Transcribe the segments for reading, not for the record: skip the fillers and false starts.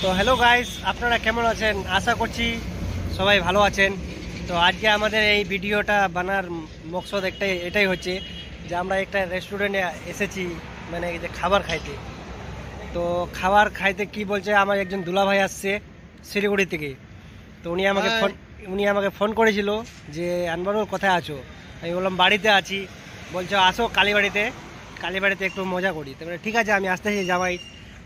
তো hello guys, আপনারা কেমন আছেন? আশা করছি সবাই ভালো আছেন। তো আজকে আমাদের এই ভিডিওটা বানার মকসদ এটাই হচ্ছে যে আমরা একটা রেস্টুরেন্টে এসেছি, মানে এই যে খাবার খাইতে। তো খাবার খাইতে কি বলছে, আমার একজন দুলাভাই আসছে শিলিগুড়ি থেকে। তো উনি আমাকে ফোন করেছিল যে আনবারুল কোথায় আছো। আমি বললাম বাড়িতে আছি। বলছো আসো কালীবাড়িতে একটু মজা করি। তারপরে ঠিক আছে, আমি আসতেছি জামাই।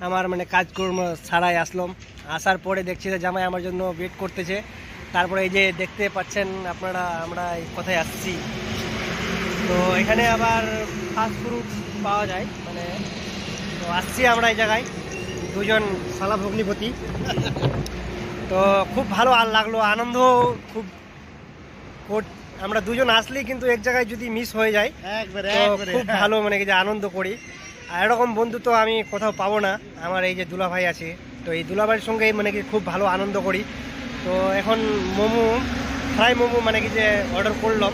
আমার মানে কাজকর্ম ছাড়াই আসলাম। আসার পরে দেখছি যে জামাই আমার জন্য ওয়েট করতেছে। তারপরে এই যে দেখতে পাচ্ছেন আপনারা, আমরা কোথায় আসছি। তো এখানে আবার ফাস্ট ফুড পাওয়া যায়, মানে তো আসছি আমরা এই জায়গায় দুজন শালা ভগ্নিপতি। তো খুব ভালো লাগলো, আনন্দ খুব। আমরা দুজন আসলেই কিন্তু এক জায়গায় যদি মিস হয়ে যায় তো খুব ভালো, মানে যে আনন্দ করি। আর এরকম বন্ধু তো আমি কোথাও পাবো না। আমার এই যে দুলাভাই আছে, তো এই দুলাভাইয়ের সঙ্গে মানে কি খুব ভালো আনন্দ করি। তো এখন ফ্রাই মোমো মানে কি যে অর্ডার করলাম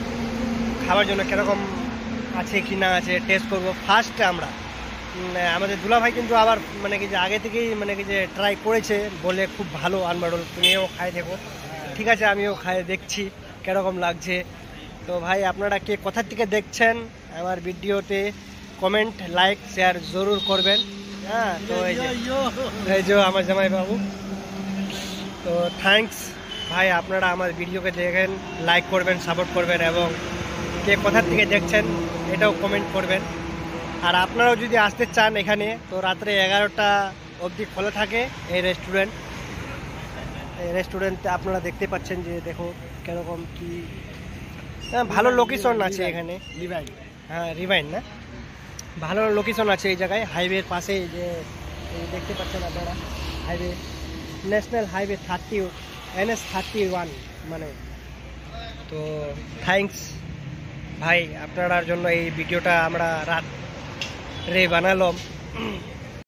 খাবার জন্য, কীরকম আছে কি না আছে টেস্ট করবো ফার্স্টে আমরা। আমাদের দুলাভাই কিন্তু আবার মানে কি যে আগে থেকেই মানে কি যে ট্রাই করেছে, বলে খুব ভালো আনবারুল, তুমিও খাই দেখো। ঠিক আছে, আমিও খাই দেখছি কীরকম লাগছে। তো ভাই আপনারা কে কোথা থেকে দেখছেন আমার ভিডিওতে কমেন্ট লাইক শেয়ার জরুর করবেন। হ্যাঁ, তো এই যে আমার জামাই বাবু। তো থ্যাঙ্কস ভাই, আপনারা আমার ভিডিওকে দেখেন, লাইক করবেন, সাপোর্ট করবেন, এবং কে কোথা থেকে দেখছেন এটাও কমেন্ট করবেন। আর আপনারাও যদি আসতে চান এখানে, তো রাত্রে 11টা অবধি খোলা থাকে এই রেস্টুরেন্টে। আপনারা দেখতে পাচ্ছেন যে দেখো কীরকম কি। হ্যাঁ, ভালো লোকেশন আছে এখানে। হ্যাঁ, রিভাইন না, ভালো লোকেশন আছে এই জায়গায়, হাইওয়ের পাশে। যে দেখতে পাচ্ছেন আপনারা হাইওয়ে, ন্যাশনাল হাইওয়ে 30 NS31 মানে। তো থ্যাঙ্কস ভাই, আপনার জন্য এই ভিডিওটা আমরা রাত্রে বানালাম।